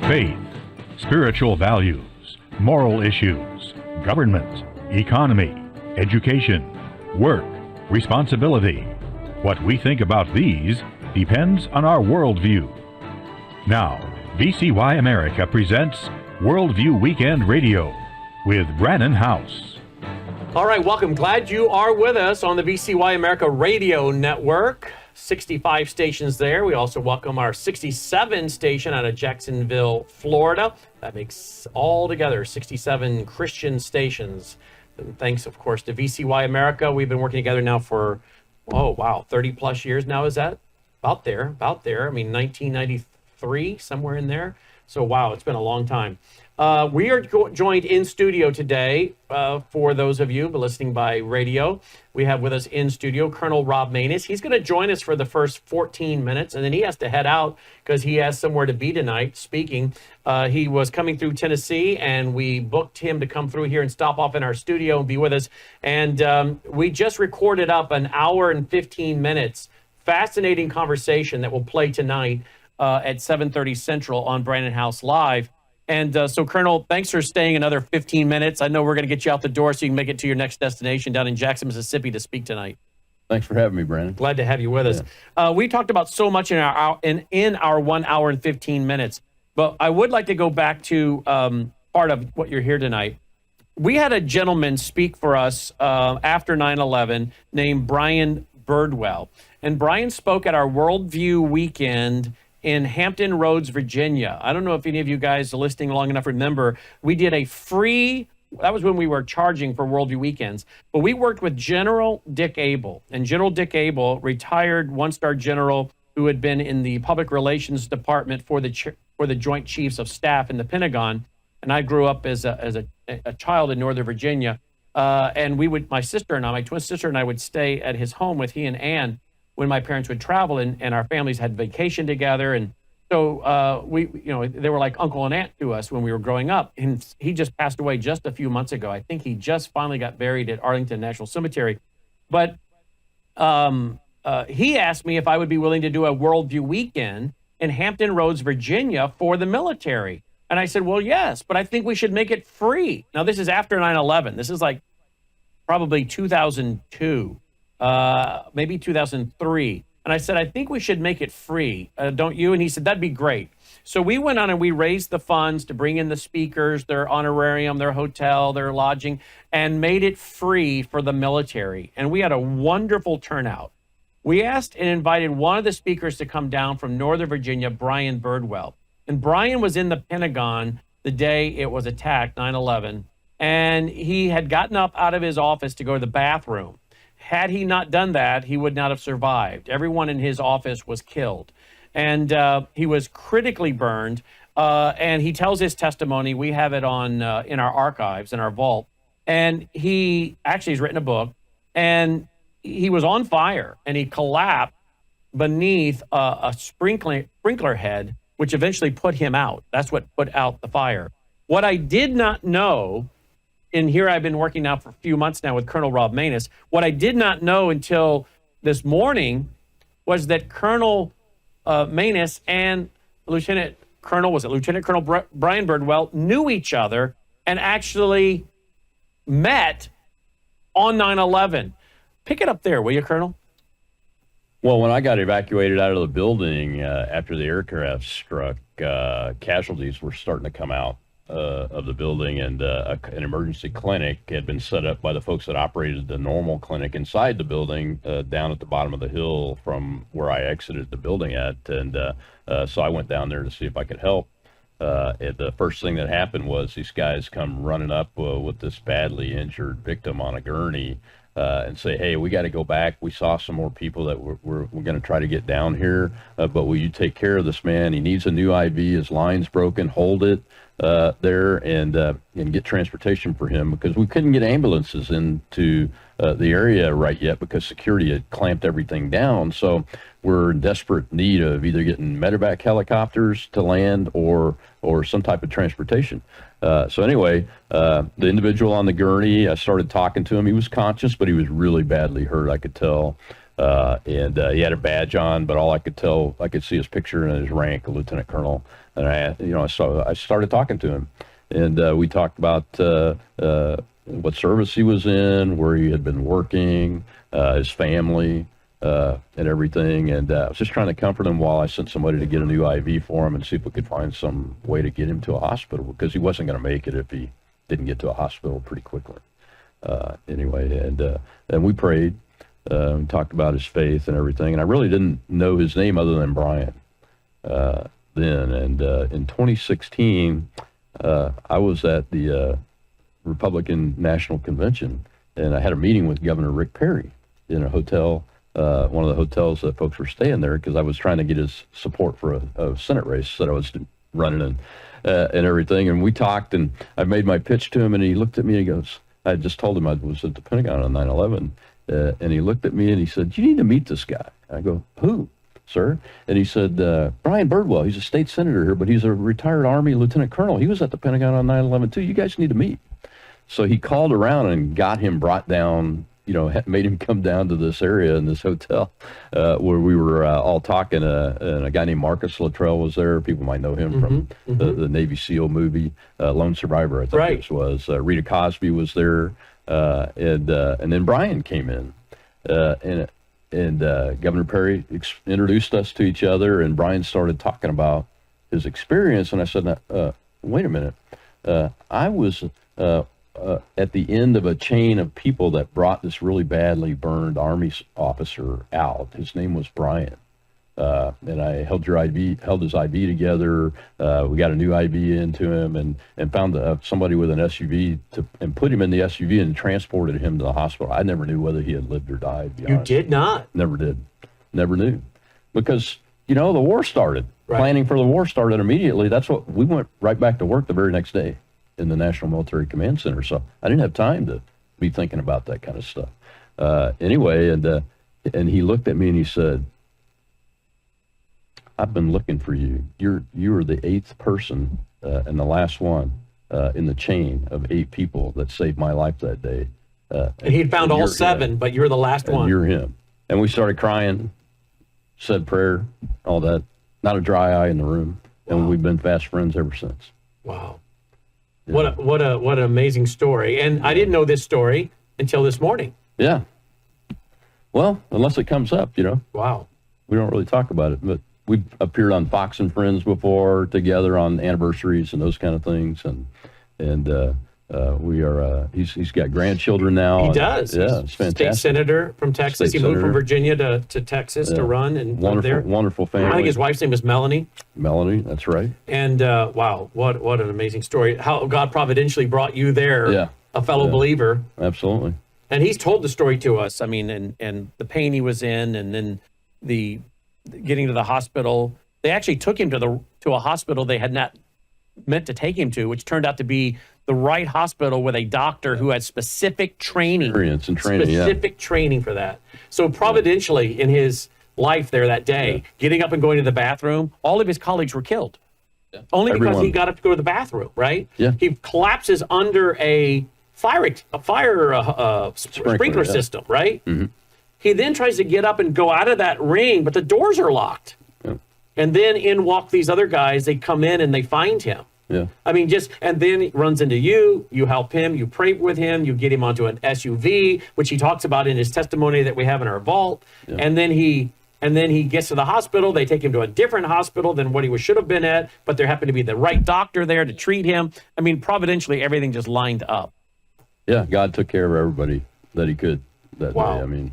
faith, spiritual values, moral issues, government, economy, education, work, responsibility. What we think about these depends on our worldview. Now, VCY America presents Worldview Weekend Radio with Brannon Howse. All right, welcome. Glad you are with us on the VCY America Radio Network. 65 stations there. We also welcome our 67 station out of Jacksonville, Florida. That makes altogether 67 Christian stations. And thanks, of course, to VCY America. We've been working together now for, 30 plus years now. Is that about there? I mean, 1993, somewhere in there. So, wow, it's been a long time. We are joined in studio today, for those of you listening by radio. We have with us in studio Colonel Rob Maness. He's going to join us for the first 14 minutes, and then he has to head out because he has somewhere to be tonight speaking. He was coming through Tennessee, and we booked him to come through here and stop off in our studio and be with us. And we just recorded up an hour and 15 minutes, fascinating conversation that will play tonight at 7:30 Central on Brannon Howse Live. And so, Colonel, thanks for staying another 15 minutes. I know we're going to get you out the door so you can make it to your next destination down in Jackson, Mississippi to speak tonight. Thanks for having me, Brandon. Glad to have you with us. We talked about so much in our 1 hour and 15 minutes, but I would like to go back to part of what you're here tonight. We had a gentleman speak for us after 9/11 named Brian Birdwell, and Brian spoke at our Worldview Weekend in Hampton Roads, Virginia. I don't know if any of you guys are listening long enough remember, we did a free, that was when we were charging for Worldview Weekends, but we worked with General Dick Abel. And General Dick Abel, retired one-star general who had been in the public relations department for the Joint Chiefs of Staff in the Pentagon. And I grew up as a child in Northern Virginia. And my sister and I, my twin sister and I would stay at his home with he and Ann when my parents would travel, and our families had vacation together. And so they were like uncle and aunt to us when we were growing up. And he just passed away just a few months ago. I think he just finally got buried at Arlington National Cemetery. But he asked me if I would be willing to do a Worldview Weekend in Hampton Roads, Virginia for the military. And I said, well, yes, but I think we should make it free. Now, this is after 9/11. This is like probably 2002. Maybe 2003. And I said, I think we should make it free. Don't you? And he said, that'd be great. So we went on and we raised the funds to bring in the speakers, their honorarium, their hotel, their lodging, and made it free for the military. And we had a wonderful turnout. We asked and invited one of the speakers to come down from Northern Virginia, Brian Birdwell. And Brian was in the Pentagon the day it was attacked, 9/11. And he had gotten up out of his office to go to the bathroom. Had he not done that, he would not have survived. Everyone in his office was killed. And he was critically burned. And he tells his testimony. We have it on in our archives, in our vault. And he's written a book. And he was on fire. And he collapsed beneath a sprinkler head, which eventually put him out. That's what put out the fire. What I did not know, and here I've been working now for a few months now with Colonel Rob Maness. What I did not know until this morning was that Colonel Maness and Lieutenant Colonel Brian Birdwell knew each other and actually met on 9/11. Pick it up there, will you, Colonel? Well, when I got evacuated out of the building after the aircraft struck, casualties were starting to come out of the building, and an emergency clinic had been set up by the folks that operated the normal clinic inside the building down at the bottom of the hill from where I exited the building at. And so I went down there to see if I could help. The first thing that happened was these guys come running up with this badly injured victim on a gurney and say, hey, we got to go back. We saw some more people that we're going to try to get down here, but will you take care of this man? He needs a new IV. His line's broken. Hold it there and get transportation for him, because we couldn't get ambulances into the area right yet because security had clamped everything down. So we're in desperate need of either getting medevac helicopters to land or some type of transportation. So anyway, the individual on the gurney, I started talking to him. He was conscious, but he was really badly hurt, I could tell. And he had a badge on, but all I could see his picture and his rank, a lieutenant colonel. And I started talking to him, and we talked about what service he was in, where he had been working, his family, and everything. And I was just trying to comfort him while I sent somebody to get a new IV for him and see if we could find some way to get him to a hospital, because he wasn't going to make it if he didn't get to a hospital pretty quickly. Anyway, and we prayed, talked about his faith and everything. And I really didn't know his name other than Brian then. And in 2016, I was at the Republican National Convention, and I had a meeting with Governor Rick Perry in a hotel, one of the hotels that folks were staying there, because I was trying to get his support for a Senate race that I was running in and everything. And we talked, and I made my pitch to him, and he looked at me and he goes, I just told him I was at the Pentagon on 9/11, and he looked at me and he said, "You need to meet this guy." I go, "Who, sir?" And he said, "Brian Birdwell. He's a state senator here, but he's a retired Army lieutenant colonel. He was at the Pentagon on 9/11 too. You guys need to meet." So he called around and got him brought down, made him come down to this area in this hotel where we were all talking. And a guy named Marcus Luttrell was there. People might know him from the Navy SEAL movie, Lone Survivor, I think this was. Rita Cosby was there. And then Brian came in. And Governor Perry introduced us to each other, and Brian started talking about his experience. And I said, wait a minute. I was at the end of a chain of people that brought this really badly burned Army officer out. His name was Brian. And I held his IV together. We got a new IV into him, and found somebody with an SUV and put him in the SUV and transported him to the hospital. I never knew whether he had lived or died, to be honest. You did not? Never did. Never knew. Because, the war started. Right. Planning for the war started immediately. We went right back to work the very next day in the National Military Command Center. So I didn't have time to be thinking about that kind of stuff. Anyway, and he looked at me and he said, "I've been looking for you. You were the 8th person and the last one in the chain of 8 people that saved my life that day." And he'd found all 7, but you're the last one. You're him. And we started crying, said prayer, all that. Not a dry eye in the room. Wow. And we've been fast friends ever since. Wow. Yeah. What an amazing story. And I didn't know this story until this morning. Yeah. Well, unless it comes up, Wow. We don't really talk about it, but we've appeared on Fox and Friends before together on anniversaries and those kind of things. And we are, he's got grandchildren now. He does. Yeah, it's fantastic. State senator from Texas. He moved from Virginia to Texas to run and live there. Wonderful family. I think his wife's name was Melanie. Melanie, that's right. And wow, what an amazing story. How God providentially brought you there, a fellow believer. Absolutely. And he's told the story to us. I mean, and the pain he was in, and then the getting to the hospital. They actually took him to a hospital they had not meant to take him to, which turned out to be the right hospital with a doctor who had specific training. Experience and training, specific training for that. So providentially in his life there that day, getting up and going to the bathroom, all of his colleagues were killed. Yeah. Only because he got up to go to the bathroom, right? Yeah. He collapses under a fire sprinkler system, right? Mm-hmm. He then tries to get up and go out of that ring, but the doors are locked. Yeah. And then in walk these other guys. They come in and they find him. Yeah. I mean, and then he runs into you help him, you pray with him, you get him onto an SUV, which he talks about in his testimony that we have in our vault. Yeah. And then he gets to the hospital. They take him to a different hospital than what he should have been at, but there happened to be the right doctor there to treat him. I mean, providentially, everything just lined up. Yeah, God took care of everybody that he could that day.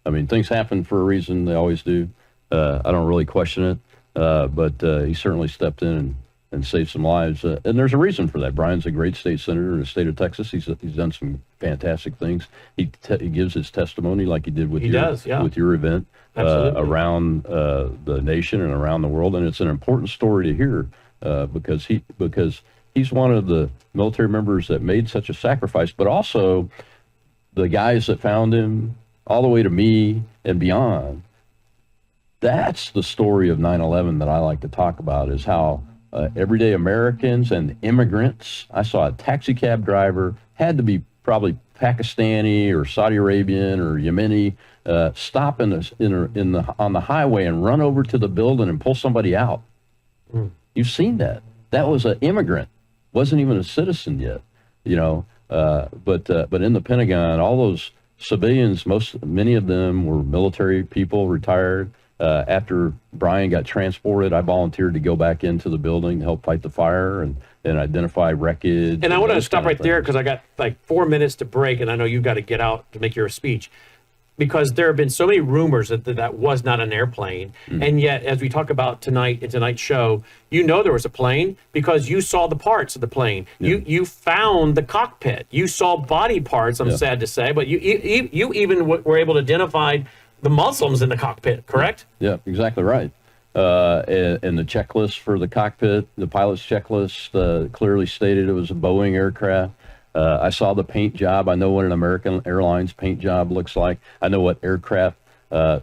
I mean, things happen for a reason. They always do. I don't really question it, but he certainly stepped in and saved some lives. And there's a reason for that. Brian's a great state senator in the state of Texas. He's done some fantastic things. He gives his testimony like he did with your event around the nation and around the world. And it's an important story to hear because he's one of the military members that made such a sacrifice, but also the guys that found him all the way to me and beyond. That's the story of 9/11 that I like to talk about, is how everyday Americans and immigrants. I saw a taxi cab driver, had to be probably Pakistani or Saudi Arabian or Yemeni, stop on the highway and run over to the building and pull somebody out. You've seen that. That was an immigrant, wasn't even a citizen yet, but in the Pentagon, all those civilians, many of them were military people, retired. After Brian got transported, I volunteered to go back into the building to help fight the fire and identify wreckage. And I want to stop right there because I got like 4 minutes to break, and I know you've got to get out to make your speech. Because there have been so many rumors that was not an airplane. And yet, as we talk about tonight in tonight's show, there was a plane because you saw the parts of the plane. You found the cockpit. You saw body parts, I'm sad to say, but you even were able to identify the Muslims in the cockpit, correct? Yeah, exactly right. And the checklist for the cockpit, the pilot's checklist clearly stated it was a Boeing aircraft. I saw the paint job. I know what an American Airlines paint job looks like. I know what aircraft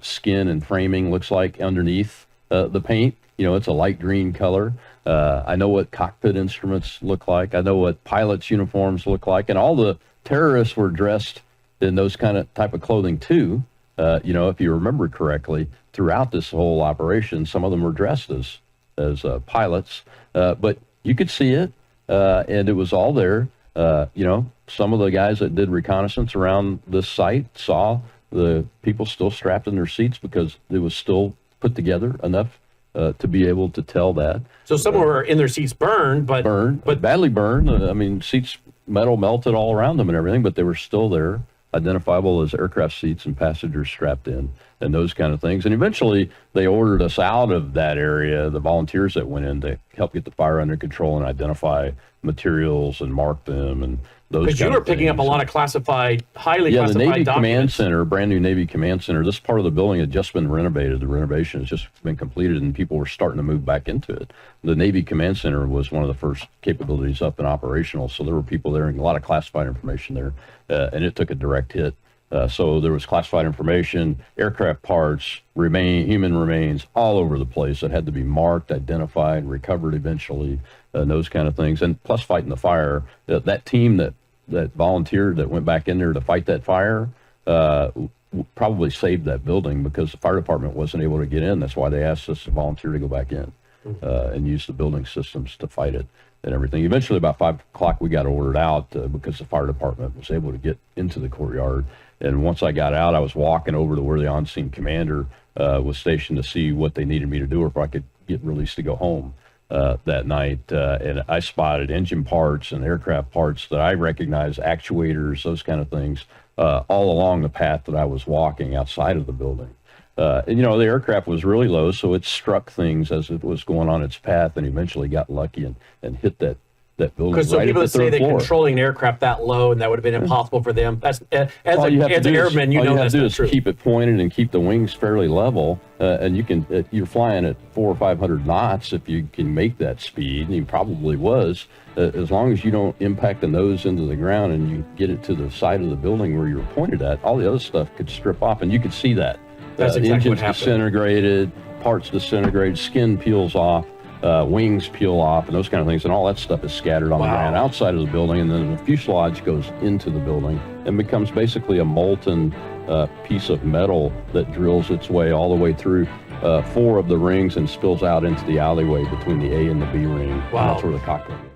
skin and framing looks like underneath the paint. It's a light green color. I know what cockpit instruments look like. I know what pilots' uniforms look like. And all the terrorists were dressed in those type of clothing too. If you remember correctly, throughout this whole operation, some of them were dressed as pilots. But you could see it, and it was all there. Some of the guys that did reconnaissance around this site saw the people still strapped in their seats because it was still put together enough to be able to tell that. So some were in their seats burned, but badly burned. Seats, metal melted all around them and everything, but they were still there, identifiable as aircraft seats and passengers strapped in and those kind of things. And eventually they ordered us out of that area, the volunteers that went in to help get the fire under control and identify materials and mark them and those. Because you were picking up a lot of classified, highly classified the Navy documents. Command Center, brand new Navy Command Center, this part of the building had just been renovated. The renovation has just been completed and people were starting to move back into it. The Navy Command Center was one of the first capabilities up and operational. So there were people there and a lot of classified information there, and it took a direct hit. So there was classified information, aircraft parts, human remains all over the place that had to be marked, identified, recovered eventually, and those kind of things. And plus fighting the fire, that team that volunteered that went back in there to fight that fire probably saved that building because the fire department wasn't able to get in. That's why they asked us to volunteer to go back in and use the building systems to fight it and everything. Eventually about 5 o'clock we got ordered out because the fire department was able to get into the courtyard. And once I got out, I was walking over to where the on-scene commander was stationed to see what they needed me to do or if I could get released to go home that night. And I spotted engine parts and aircraft parts that I recognized, actuators, those kind of things, all along the path that I was walking outside of the building. And the aircraft was really low, so it struck things as it was going on its path and eventually got lucky and hit that building. Because right people at the that say third they're floor. controlling an aircraft that low and that would have been impossible for them. That's as an airman, all that's you have not to do true. is keep it pointed and keep the wings fairly level, and you're flying at 400 or 500 knots if you can make that speed, and he probably was, as long as you don't impact the nose into the ground and you get it to the side of the building where you're pointed at, all the other stuff could strip off, and you could see that. That's exactly engines what happened. Disintegrated, parts disintegrated, skin peels off, wings peel off, and those kind of things, and all that stuff is scattered on the ground outside of the building, and then the fuselage goes into the building and becomes basically a molten piece of metal that drills its way all the way through 4 of the rings and spills out into the alleyway between the A and the B ring. Wow. And that's where the cockpit is.